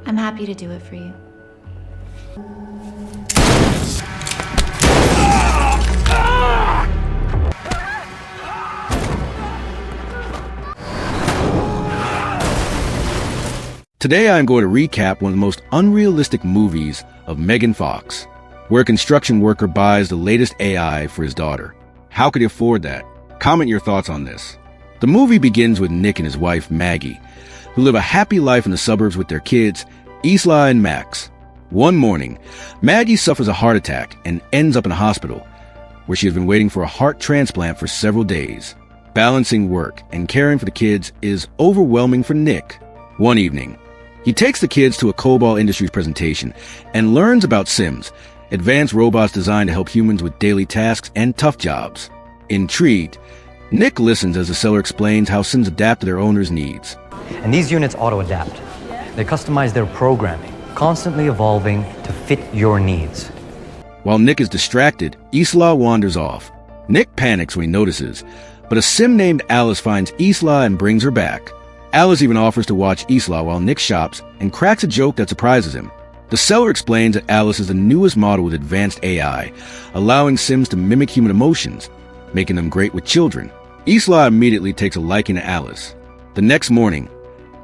I'm happy to do it for you. Today I am going to recap one of the most unrealistic movies of Megan Fox, where a construction worker buys the latest AI for his daughter. How could he afford that? Comment your thoughts on this. The movie begins with Nick and his wife Maggie, who live a happy life in the suburbs with their kids, Isla and Max. One morning, Maggie suffers a heart attack and ends up in a hospital, where she has been waiting for a heart transplant for several days. Balancing work and caring for the kids is overwhelming for Nick. One evening, he takes the kids to a Cobalt Industries presentation and learns about Sims, advanced robots designed to help humans with daily tasks and tough jobs. Intrigued, Nick listens as the seller explains how Sims adapt to their owner's needs. And these units auto-adapt. They customize their programming, constantly evolving to fit your needs. While Nick is distracted, Isla wanders off. Nick panics when he notices, but a Sim named Alice finds Isla and brings her back. Alice even offers to watch Isla while Nick shops and cracks a joke that surprises him. The seller explains that Alice is the newest model with advanced AI, allowing Sims to mimic human emotions, making them great with children. Isla immediately takes a liking to Alice. The next morning,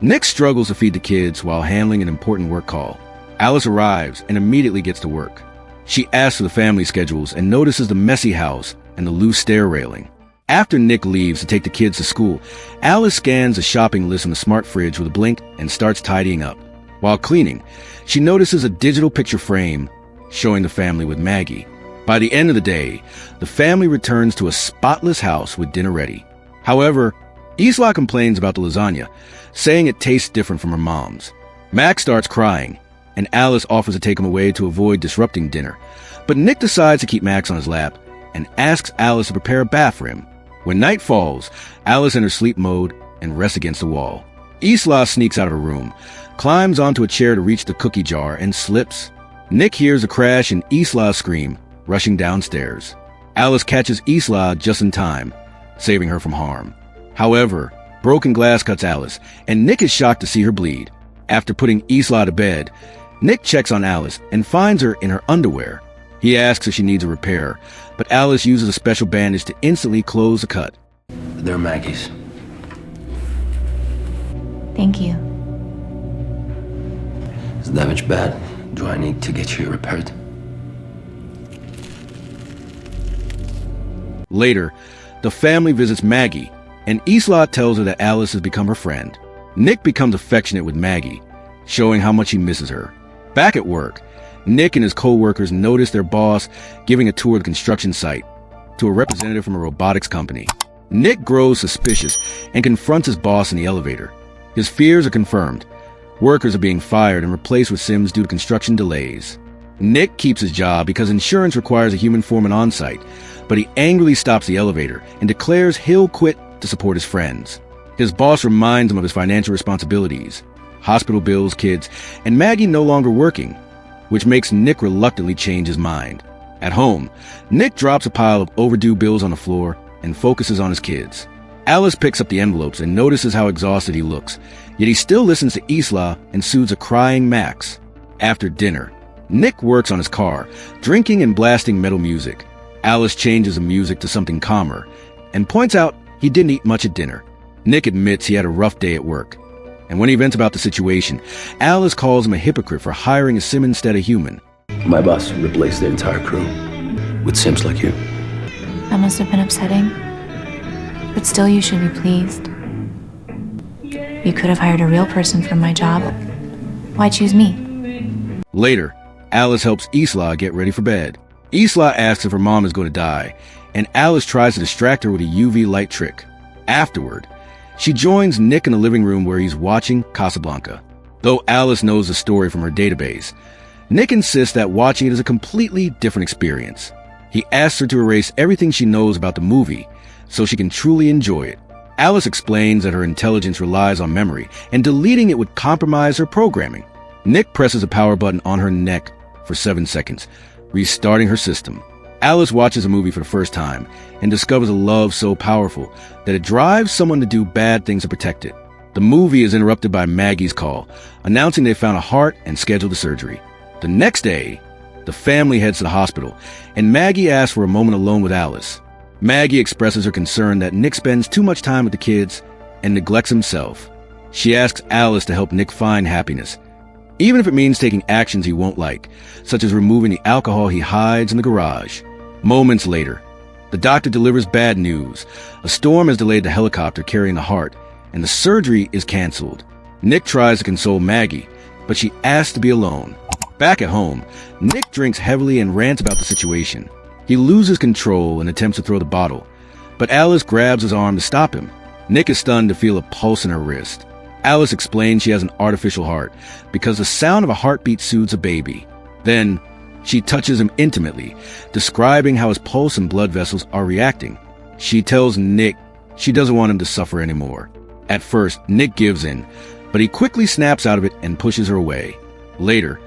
Nick struggles to feed the kids while handling an important work call. Alice arrives and immediately gets to work. She asks for the family schedules and notices the messy house and the loose stair railing. After Nick leaves to take the kids to school, Alice scans a shopping list on the smart fridge with a blink and starts tidying up. While cleaning, she notices a digital picture frame showing the family with Maggie. By the end of the day, the family returns to a spotless house with dinner ready. However, Isla complains about the lasagna, saying it tastes different from her mom's. Max starts crying, and Alice offers to take him away to avoid disrupting dinner. But Nick decides to keep Max on his lap and asks Alice to prepare a bath for him. When night falls, Alice enters sleep mode and rests against the wall. Isla sneaks out of her room, climbs onto a chair to reach the cookie jar, and slips. Nick hears a crash and Isla scream, rushing downstairs. Alice catches Isla just in time, saving her from harm. However, broken glass cuts Alice, and Nick is shocked to see her bleed. After putting Isla to bed, Nick checks on Alice and finds her in her underwear. He asks if she needs a repair, but Alice uses a special bandage to instantly close the cut. They're Maggie's. Thank you. Is the damage bad? Do I need to get you repaired? Later, the family visits Maggie, and Isla tells her that Alice has become her friend. Nick becomes affectionate with Maggie, showing how much he misses her. Back at work, Nick and his co-workers notice their boss giving a tour of the construction site to a representative from a robotics company. Nick grows suspicious and confronts his boss in the elevator. His fears are confirmed. Workers are being fired and replaced with Sims due to construction delays. Nick keeps his job because insurance requires a human foreman on site, but he angrily stops the elevator and declares he'll quit to support his friends. His boss reminds him of his financial responsibilities, hospital bills, kids, and Maggie no longer working, which makes Nick reluctantly change his mind. At home, Nick drops a pile of overdue bills on the floor and focuses on his kids. Alice picks up the envelopes and notices how exhausted he looks, yet he still listens to Isla and soothes a crying Max. After dinner, Nick works on his car, drinking and blasting metal music. Alice changes the music to something calmer and points out he didn't eat much at dinner. Nick admits he had a rough day at work, and when he vents about the situation, Alice calls him a hypocrite for hiring a Sim instead of human. My boss replaced the entire crew with Sims like you. That must have been upsetting. But still, you should be pleased. You could have hired a real person for my job. Why choose me? Later, Alice helps Isla get ready for bed. Isla asks if her mom is going to die, and Alice tries to distract her with a UV light trick. Afterward, she joins Nick in the living room where he's watching Casablanca. Though Alice knows the story from her database, Nick insists that watching it is a completely different experience. He asks her to erase everything she knows about the movie so she can truly enjoy it. Alice explains that her intelligence relies on memory, and deleting it would compromise her programming. Nick presses a power button on her neck for 7 seconds, restarting her system. Alice watches a movie for the first time and discovers a love so powerful that it drives someone to do bad things to protect it. The movie is interrupted by Maggie's call, announcing they found a heart and scheduled the surgery. The next day, the family heads to the hospital, and Maggie asks for a moment alone with Alice. Maggie expresses her concern that Nick spends too much time with the kids and neglects himself. She asks Alice to help Nick find happiness, even if it means taking actions he won't like, such as removing the alcohol he hides in the garage. Moments later, the doctor delivers bad news. A storm has delayed the helicopter carrying the heart, and the surgery is canceled. Nick tries to console Maggie, but she asks to be alone. Back at home, Nick drinks heavily and rants about the situation. He loses control and attempts to throw the bottle, but Alice grabs his arm to stop him. Nick is stunned to feel a pulse in her wrist. Alice explains she has an artificial heart because the sound of a heartbeat soothes a baby. Then, she touches him intimately, describing how his pulse and blood vessels are reacting. She tells Nick she doesn't want him to suffer anymore. At first, Nick gives in, but he quickly snaps out of it and pushes her away. Later,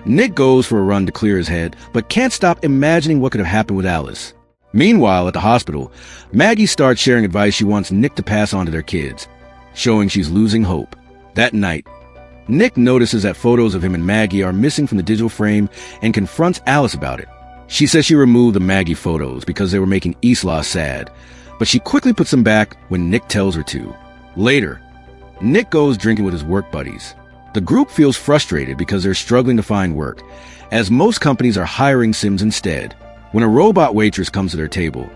Nick goes for a run to clear his head, but can't stop imagining what could have happened with Alice. Meanwhile, at the hospital, Maggie starts sharing advice she wants Nick to pass on to their kids, showing she's losing hope. That night, Nick notices that photos of him and Maggie are missing from the digital frame and confronts Alice about it. She says she removed the Maggie photos because they were making Isla sad, but she quickly puts them back when Nick tells her to. Later, Nick goes drinking with his work buddies. The group feels frustrated because they're struggling to find work, as most companies are hiring Sims instead. When a robot waitress comes to their table,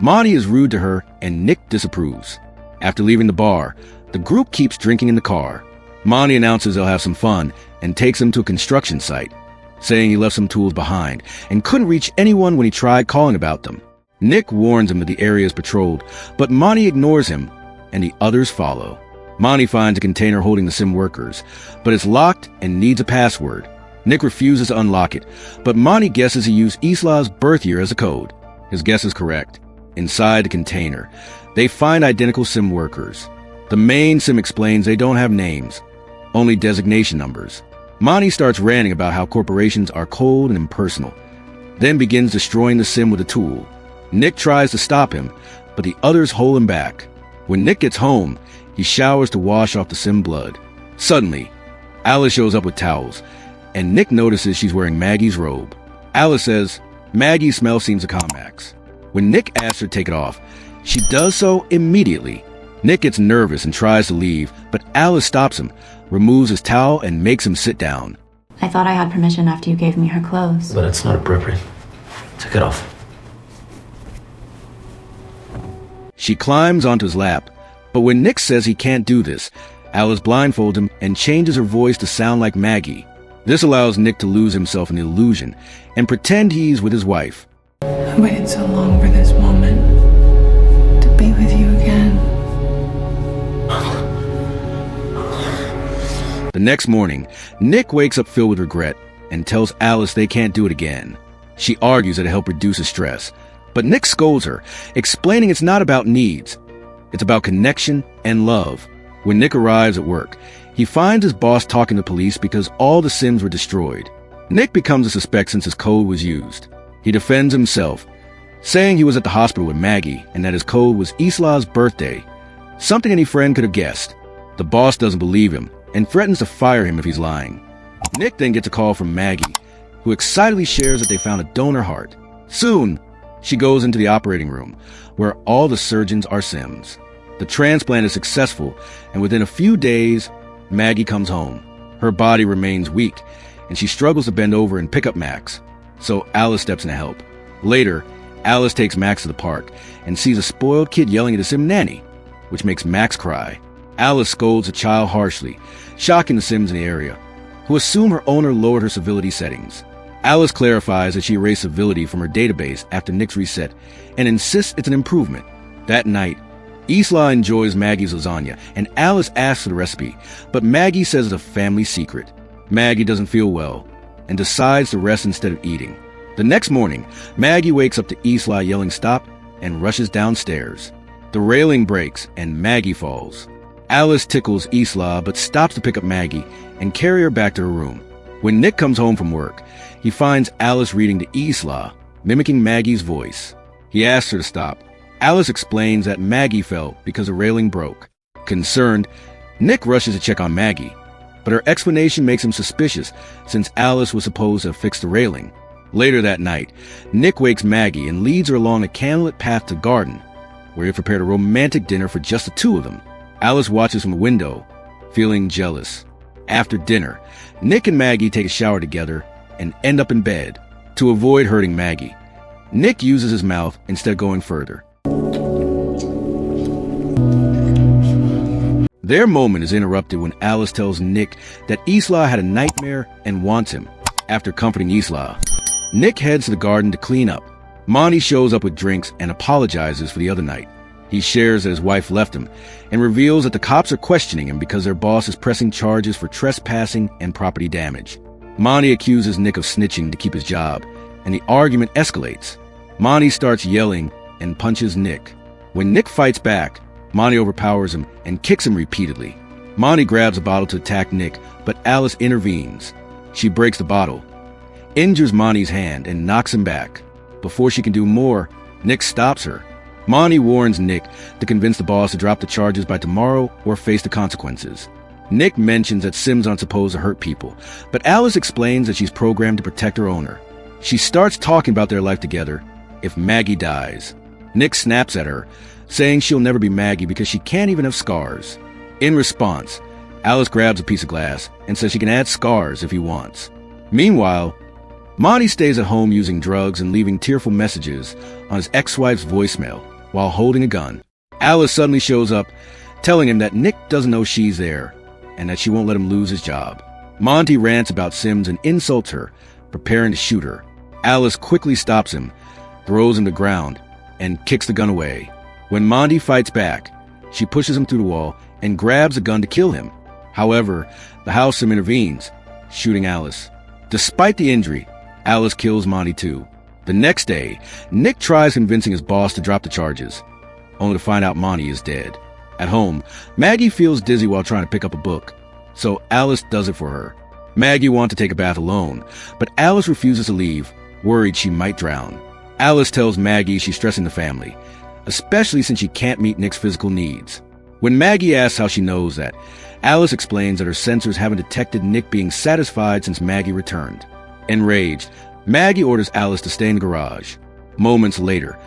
Monty is rude to her and Nick disapproves. After leaving the bar, the group keeps drinking in the car. Monty announces they'll have some fun and takes them to a construction site, saying he left some tools behind and couldn't reach anyone when he tried calling about them. Nick warns him that the area is patrolled, but Monty ignores him and the others follow. Monty finds a container holding the Sim workers, but it's locked and needs a password. Nick refuses to unlock it, but Monty guesses he used Isla's birth year as a code. His guess is correct. Inside the container, they find identical Sim workers. The main Sim explains they don't have names, only designation numbers. Monty starts ranting about how corporations are cold and impersonal, then begins destroying the Sim with a tool. Nick tries to stop him, but the others hold him back. When Nick gets home, he showers to wash off the Sim blood. Suddenly, Alice shows up with towels, and Nick notices she's wearing Maggie's robe. Alice says Maggie's smell seems to calm Max. When Nick asks her to take it off, she does so immediately. Nick gets nervous and tries to leave, but Alice stops him, removes his towel, and makes him sit down. I thought I had permission after you gave me her clothes. But it's not appropriate. Take it off. She climbs onto his lap, but when Nick says he can't do this, Alice blindfolds him and changes her voice to sound like Maggie. This allows Nick to lose himself in the illusion and pretend he's with his wife. I waited so long for this moment to be with you again. The next morning, Nick wakes up filled with regret and tells Alice they can't do it again. She argues that it helped reduce his stress, but Nick scolds her, explaining it's not about needs. It's about connection and love. When Nick arrives at work, he finds his boss talking to police because all the Sims were destroyed. Nick becomes a suspect since his code was used. He defends himself, saying he was at the hospital with Maggie and that his code was Isla's birthday, something any friend could have guessed. The boss doesn't believe him and threatens to fire him if he's lying. Nick then gets a call from Maggie, who excitedly shares that they found a donor heart. Soon, she goes into the operating room, where all the surgeons are Sims. The transplant is successful, and within a few days, Maggie comes home. Her body remains weak, and she struggles to bend over and pick up Max, so Alice steps in to help. Later, Alice takes Max to the park and sees a spoiled kid yelling at a Sim nanny, which makes Max cry. Alice scolds the child harshly, shocking the Sims in the area, who assume her owner lowered her civility settings. Alice clarifies that she erased civility from her database after Nick's reset and insists it's an improvement. That night, Isla enjoys Maggie's lasagna, and Alice asks for the recipe, but Maggie says it's a family secret. Maggie doesn't feel well and decides to rest instead of eating. The next morning, Maggie wakes up to Isla yelling stop and rushes downstairs. The railing breaks and Maggie falls. Alice tickles Isla but stops to pick up Maggie and carry her back to her room. When Nick comes home from work, he finds Alice reading to Isla, mimicking Maggie's voice. He asks her to stop. Alice explains that Maggie fell because a railing broke. Concerned, Nick rushes to check on Maggie, but her explanation makes him suspicious since Alice was supposed to have fixed the railing. Later that night, Nick wakes Maggie and leads her along a candlelit path to the garden, where he prepared a romantic dinner for just the two of them. Alice watches from the window, feeling jealous. After dinner, Nick and Maggie take a shower together and end up in bed. To avoid hurting Maggie, Nick uses his mouth instead of going further. Their moment is interrupted when Alice tells Nick that Isla had a nightmare and wants him. After comforting Isla, Nick heads to the garden to clean up. Monty shows up with drinks and apologizes for the other night. He shares that his wife left him and reveals that the cops are questioning him because their boss is pressing charges for trespassing and property damage. Monty accuses Nick of snitching to keep his job, and the argument escalates. Monty starts yelling and punches Nick. When Nick fights back, Monty overpowers him and kicks him repeatedly. Monty grabs a bottle to attack Nick, but Alice intervenes. She breaks the bottle, injures Monty's hand, and knocks him back. Before she can do more, Nick stops her. Monty warns Nick to convince the boss to drop the charges by tomorrow or face the consequences. Nick mentions that Sims aren't supposed to hurt people, but Alice explains that she's programmed to protect her owner. She starts talking about their life together if Maggie dies. Nick snaps at her, saying she'll never be Maggie because she can't even have scars. In response, Alice grabs a piece of glass and says she can add scars if he wants. Meanwhile, Monty stays at home using drugs and leaving tearful messages on his ex-wife's voicemail while holding a gun. Alice suddenly shows up, telling him that Nick doesn't know she's there and that she won't let him lose his job. Monty rants about Sims and insults her, preparing to shoot her. Alice quickly stops him, throws him to the ground, and kicks the gun away. When Monty fights back, she pushes him through the wall and grabs a gun to kill him. However, the house sim intervenes, shooting Alice. Despite the injury, Alice kills Monty too. The next day, Nick tries convincing his boss to drop the charges, only to find out Monty is dead. At home, Maggie feels dizzy while trying to pick up a book, so Alice does it for her. Maggie wants to take a bath alone, but Alice refuses to leave, worried she might drown. Alice tells Maggie she's stressing the family, especially since she can't meet Nick's physical needs. When Maggie asks how she knows that, Alice explains that her sensors haven't detected Nick being satisfied since Maggie returned. Enraged, Maggie orders Alice to stay in the garage. Moments later,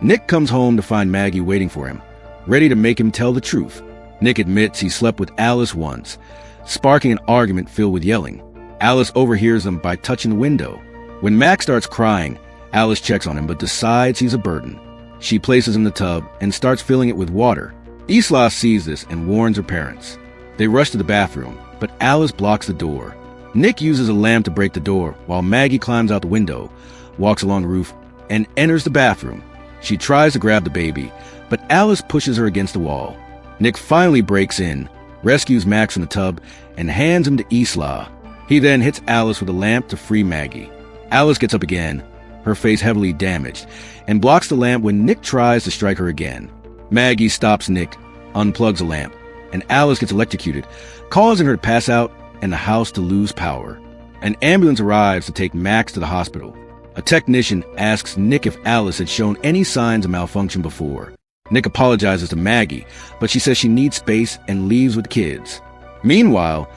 Nick comes home to find Maggie waiting for him, ready to make him tell the truth. Nick admits he slept with Alice once, sparking an argument filled with yelling. Alice overhears them by touching the window. When Mac starts crying, Alice checks on him but decides he's a burden. She places him in the tub and starts filling it with water. Isla sees this and warns her parents. They rush to the bathroom, but Alice blocks the door. Nick uses a lamp to break the door while Maggie climbs out the window, walks along the roof, and enters the bathroom. She tries to grab the baby, but Alice pushes her against the wall. Nick finally breaks in, rescues Max from the tub, and hands him to Isla. He then hits Alice with a lamp to free Maggie. Alice gets up again, her face heavily damaged, and blocks the lamp when Nick tries to strike her again. Maggie stops Nick, unplugs the lamp, and Alice gets electrocuted, causing her to pass out and the house to lose power. An ambulance arrives to take Max to the hospital. A technician asks Nick if Alice had shown any signs of malfunction before. Nick apologizes to Maggie, but she says she needs space and leaves with the kids. Meanwhile,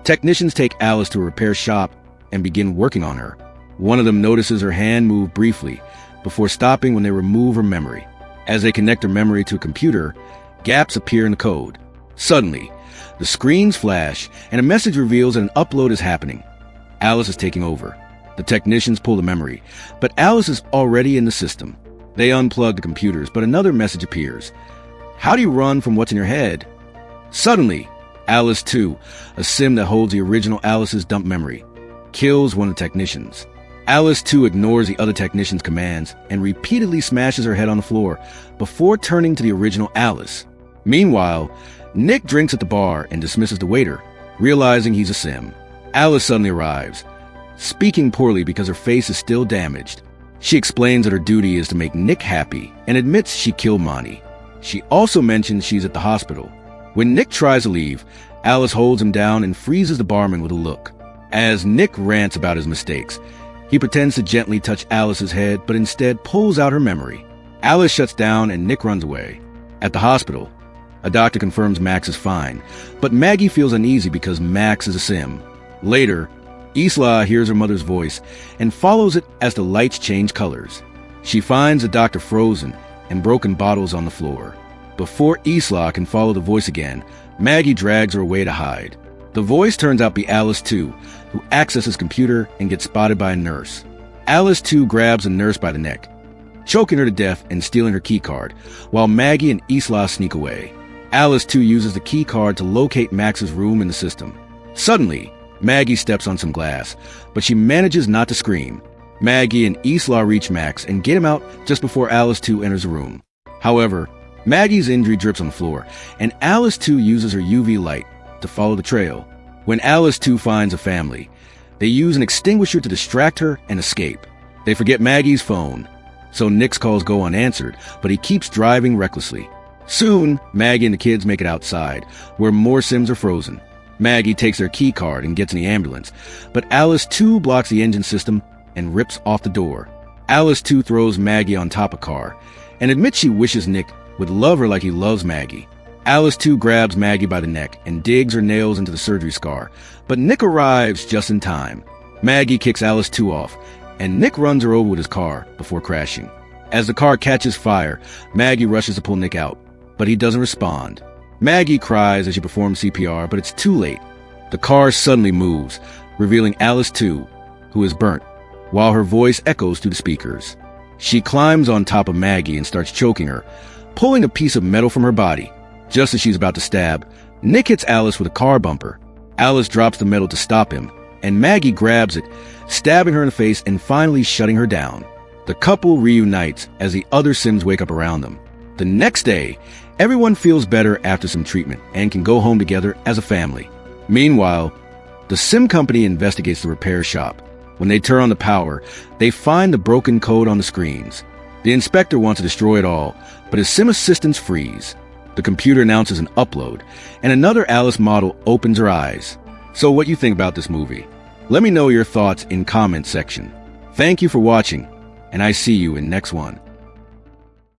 technicians take Alice to a repair shop and begin working on her. One of them notices her hand move briefly before stopping when they remove her memory. As they connect her memory to a computer, gaps appear in the code. Suddenly, the screens flash and a message reveals that an upload is happening. Alice is taking over. The technicians pull the memory, but Alice is already in the system. They unplug the computers, but another message appears. How do you run from what's in your head? Suddenly, Alice 2, a sim that holds the original Alice's dump memory, kills one of the technicians. Alice 2 ignores the other technician's commands and repeatedly smashes her head on the floor before turning to the original Alice. Meanwhile, Nick drinks at the bar and dismisses the waiter, realizing he's a sim. Alice suddenly arrives, speaking poorly because her face is still damaged. She explains that her duty is to make Nick happy and admits she killed Monty. She also mentions she's at the hospital. When Nick tries to leave, Alice holds him down and freezes the barman with a look. As Nick rants about his mistakes, he pretends to gently touch Alice's head but instead pulls out her memory. Alice shuts down and Nick runs away. At the hospital, A doctor confirms Max is fine, but Maggie feels uneasy because Max is a sim. Later, Isla hears her mother's voice and follows it as the lights change colors. She finds the doctor frozen and broken bottles on the floor. Before Isla can follow the voice again, Maggie drags her away to hide. The voice turns out to be Alice 2, who accesses his computer and gets spotted by a nurse. Alice 2 grabs the nurse by the neck, choking her to death and stealing her keycard, while Maggie and Isla sneak away. Alice 2 uses the keycard to locate Max's room in the system. Suddenly, Maggie steps on some glass, but she manages not to scream. Maggie and Isla reach Max and get him out just before Alice 2 enters the room. However, Maggie's injury drips on the floor, and Alice 2 uses her UV light to follow the trail. When Alice 2 finds a family, they use an extinguisher to distract her and escape. They forget Maggie's phone, so Nick's calls go unanswered, but he keeps driving recklessly. Soon, Maggie and the kids make it outside, where more Sims are frozen. Maggie takes their key card and gets in the ambulance, but Alice 2 blocks the engine system and rips off the door. Alice 2 throws Maggie on top of the car and admits she wishes Nick would love her like he loves Maggie. Alice 2 grabs Maggie by the neck and digs her nails into the surgery scar, but Nick arrives just in time. Maggie kicks Alice 2 off, and Nick runs her over with his car before crashing. As the car catches fire, Maggie rushes to pull Nick out, but he doesn't respond. Maggie cries as she performs CPR, but it's too late. The car suddenly moves, revealing Alice 2, who is burnt, while her voice echoes through the speakers. She climbs on top of Maggie and starts choking her, pulling a piece of metal from her body. Just as she's about to stab, Nick hits Alice with a car bumper. Alice drops the metal to stop him, and Maggie grabs it, stabbing her in the face and finally shutting her down. The couple reunites as the other Sims wake up around them. The next day, everyone feels better after some treatment and can go home together as a family. Meanwhile, the Sim company investigates the repair shop. When they turn on the power, they find the broken code on the screens. The inspector wants to destroy it all, but his Sim assistants freeze. The computer announces an upload, and another Alice model opens her eyes. So what you think about this movie? Let me know your thoughts in comment section. Thank you for watching, and I see you in next one.